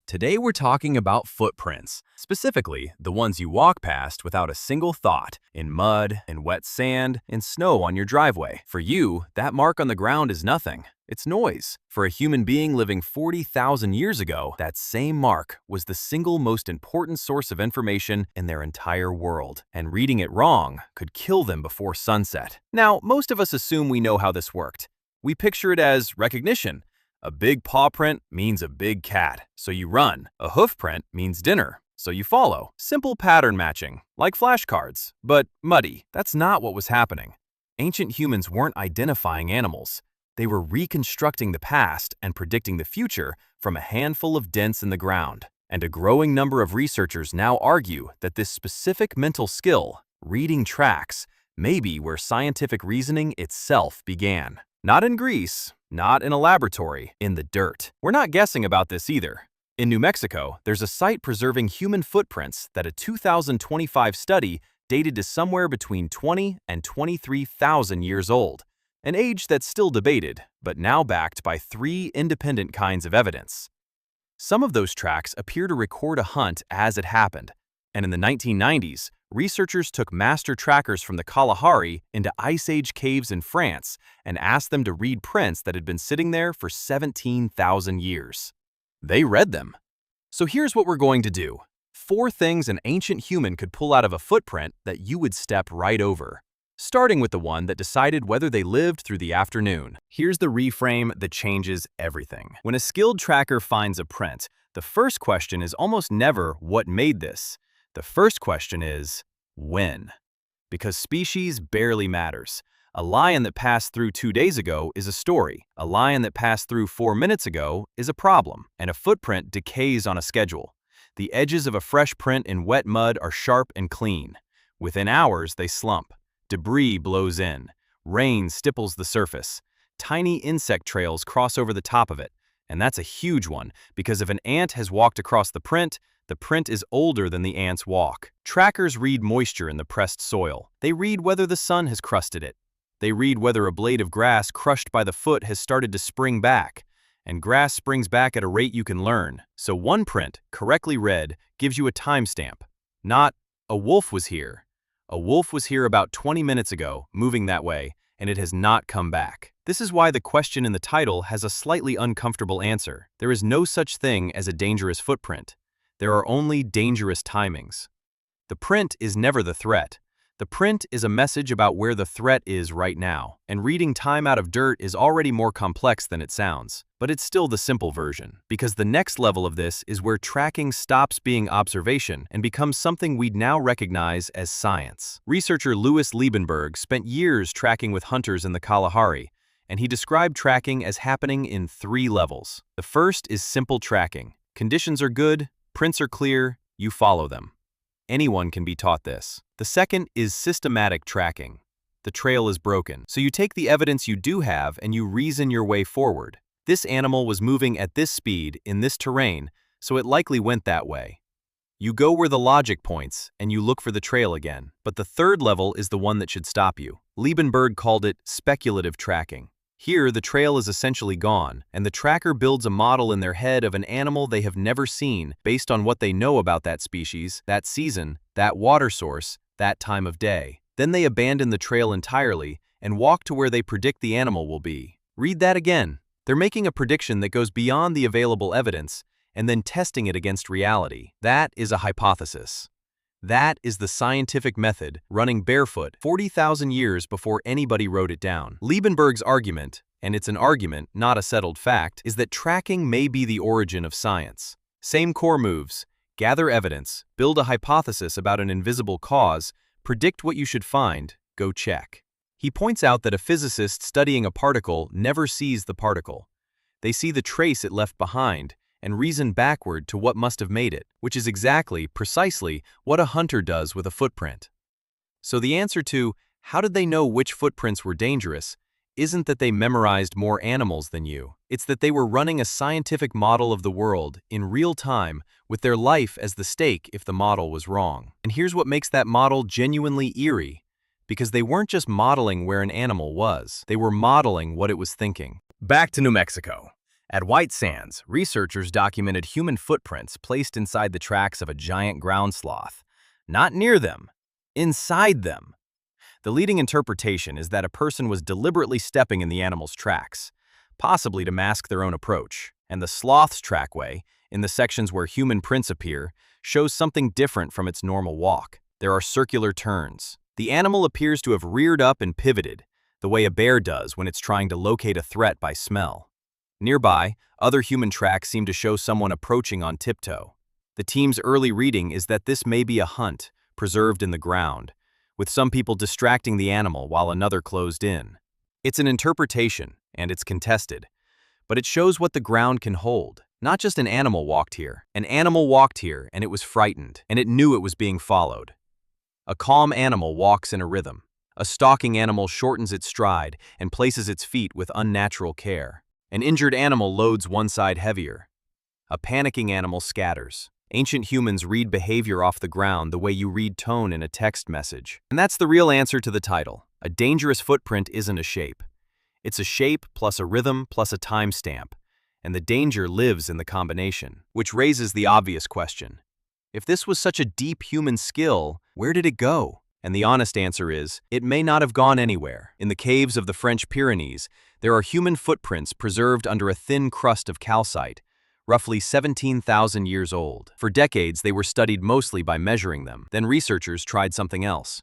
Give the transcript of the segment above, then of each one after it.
Today we're talking about footprints, specifically the ones you walk past without a single thought, in mud, in wet sand, in snow on your driveway. For you, that mark on the ground is nothing. It's noise. For a human being living 40,000 years ago, that same mark was the single most important source of information in their entire world, and reading it wrong could kill them before sunset. Now, most of us assume we know how this worked. We picture it as recognition. A big paw print means a big cat, so you run. A hoof print means dinner, so you follow. Simple pattern matching, like flashcards, but muddy. That's not what was happening. Ancient humans weren't identifying animals. They were reconstructing the past and predicting the future from a handful of dents in the ground. And a growing number of researchers now argue that this specific mental skill, reading tracks, may be where scientific reasoning itself began. Not in Greece, not in a laboratory, in the dirt. We're not guessing about this either. In New Mexico, there's a site preserving human footprints that a 2025 study dated to somewhere between 20 and 23,000 years old, an age that's still debated, but now backed by 3 independent kinds of evidence. Some of those tracks appear to record a hunt as it happened, and in the 1990s, researchers took master trackers from the Kalahari into Ice Age caves in France and asked them to read prints that had been sitting there for 17,000 years. They read them. So here's what we're going to do. 4 things an ancient human could pull out of a footprint that you would step right over. Starting with the one that decided whether they lived through the afternoon. Here's the reframe that changes everything. When a skilled tracker finds a print, the first question is almost never what made this. The first question is, when? Because species barely matters. A lion that passed through 2 days ago is a story. A lion that passed through 4 minutes ago is a problem. And a footprint decays on a schedule. The edges of a fresh print in wet mud are sharp and clean. Within hours, they slump. Debris blows in. Rain stipples the surface. Tiny insect trails cross over the top of it. And that's a huge one, because if an ant has walked across the print is older than the ant's walk. Trackers read moisture in the pressed soil. They read whether the sun has crusted it. They read whether a blade of grass crushed by the foot has started to spring back. And grass springs back at a rate you can learn. So one print, correctly read, gives you a timestamp. Not, a wolf was here. A wolf was here about 20 minutes ago, moving that way, and it has not come back. This is why the question in the title has a slightly uncomfortable answer. There is no such thing as a dangerous footprint. There are only dangerous timings. The print is never the threat. The print is a message about where the threat is right now, and reading time out of dirt is already more complex than it sounds. But it's still the simple version, because the next level of this is where tracking stops being observation and becomes something we'd now recognize as science. Researcher Louis Liebenberg spent years tracking with hunters in the Kalahari, and he described tracking as happening in 3 levels. The first is simple tracking. Conditions are good, prints are clear, you follow them. Anyone can be taught this. The second is systematic tracking. The trail is broken, so you take the evidence you do have and you reason your way forward. This animal was moving at this speed in this terrain, so it likely went that way. You go where the logic points and you look for the trail again. But the third level is the one that should stop you. Liebenberg called it speculative tracking. Here, the trail is essentially gone, and the tracker builds a model in their head of an animal they have never seen based on what they know about that species, that season, that water source, that time of day. Then they abandon the trail entirely and walk to where they predict the animal will be. Read that again. They're making a prediction that goes beyond the available evidence and then testing it against reality. That is a hypothesis. That is the scientific method running barefoot 40,000 years before anybody wrote it down. Liebenberg's argument, and it's an argument, not a settled fact, is that tracking may be the origin of science. Same core moves: gather evidence, build a hypothesis about an invisible cause, predict what you should find, go check. He points out that a physicist studying a particle never sees the particle. They see the trace it left behind and reason backward to what must have made it, which is precisely what a hunter does with a footprint. So the answer to, how did they know which footprints were dangerous, isn't that they memorized more animals than you. It's that they were running a scientific model of the world in real time with their life as the stake if the model was wrong. And here's what makes that model genuinely eerie. Because they weren't just modeling where an animal was, they were modeling what it was thinking. Back to New Mexico. At White Sands, researchers documented human footprints placed inside the tracks of a giant ground sloth. Not near them, inside them. The leading interpretation is that a person was deliberately stepping in the animal's tracks, possibly to mask their own approach, and the sloth's trackway, in the sections where human prints appear, shows something different from its normal walk. There are circular turns. The animal appears to have reared up and pivoted, the way a bear does when it's trying to locate a threat by smell. Nearby, other human tracks seem to show someone approaching on tiptoe. The team's early reading is that this may be a hunt, preserved in the ground, with some people distracting the animal while another closed in. It's an interpretation, and it's contested, but it shows what the ground can hold. Not just an animal walked here. An animal walked here, and it was frightened, and it knew it was being followed. A calm animal walks in a rhythm. A stalking animal shortens its stride and places its feet with unnatural care. An injured animal loads one side heavier. A panicking animal scatters. Ancient humans read behavior off the ground the way you read tone in a text message. And that's the real answer to the title. A dangerous footprint isn't a shape. It's a shape plus a rhythm plus a timestamp, and the danger lives in the combination. Which raises the obvious question. If this was such a deep human skill, where did it go? And the honest answer is, it may not have gone anywhere. In the caves of the French Pyrenees, there are human footprints preserved under a thin crust of calcite, roughly 17,000 years old. For decades, they were studied mostly by measuring them. Then researchers tried something else.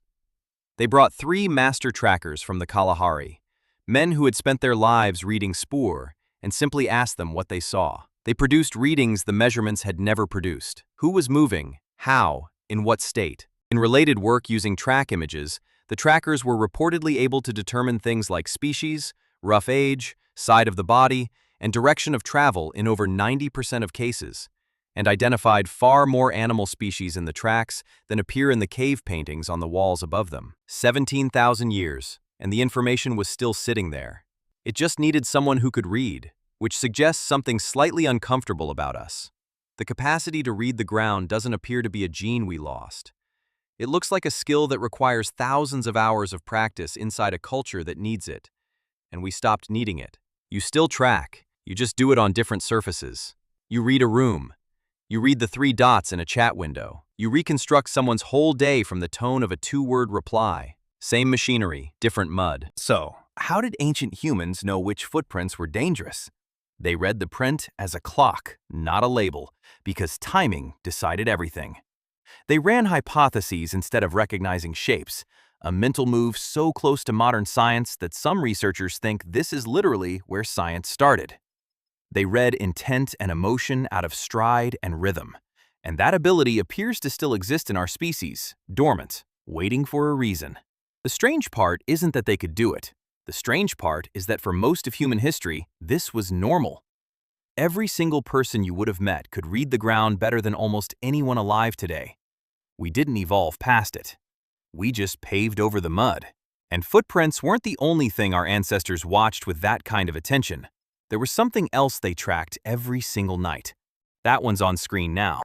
They brought 3 master trackers from the Kalahari, men who had spent their lives reading spoor, and simply asked them what they saw. They produced readings the measurements had never produced. Who was moving? How? In what state? In related work using track images, the trackers were reportedly able to determine things like species, rough age, side of the body, and direction of travel in over 90% of cases, and identified far more animal species in the tracks than appear in the cave paintings on the walls above them. 17,000 years, and the information was still sitting there. It just needed someone who could read, which suggests something slightly uncomfortable about us. The capacity to read the ground doesn't appear to be a gene we lost. It looks like a skill that requires thousands of hours of practice inside a culture that needs it, and we stopped needing it. You still track. You just do it on different surfaces. You read a room. You read the 3 dots in a chat window. You reconstruct someone's whole day from the tone of a 2-word reply. Same machinery, different mud. So, how did ancient humans know which footprints were dangerous? They read the print as a clock, not a label, because timing decided everything. They ran hypotheses instead of recognizing shapes, a mental move so close to modern science that some researchers think this is literally where science started. They read intent and emotion out of stride and rhythm, and that ability appears to still exist in our species, dormant, waiting for a reason. The strange part isn't that they could do it. The strange part is that for most of human history, this was normal. Every single person you would have met could read the ground better than almost anyone alive today. We didn't evolve past it. We just paved over the mud. And footprints weren't the only thing our ancestors watched with that kind of attention. There was something else they tracked every single night. That one's on screen now.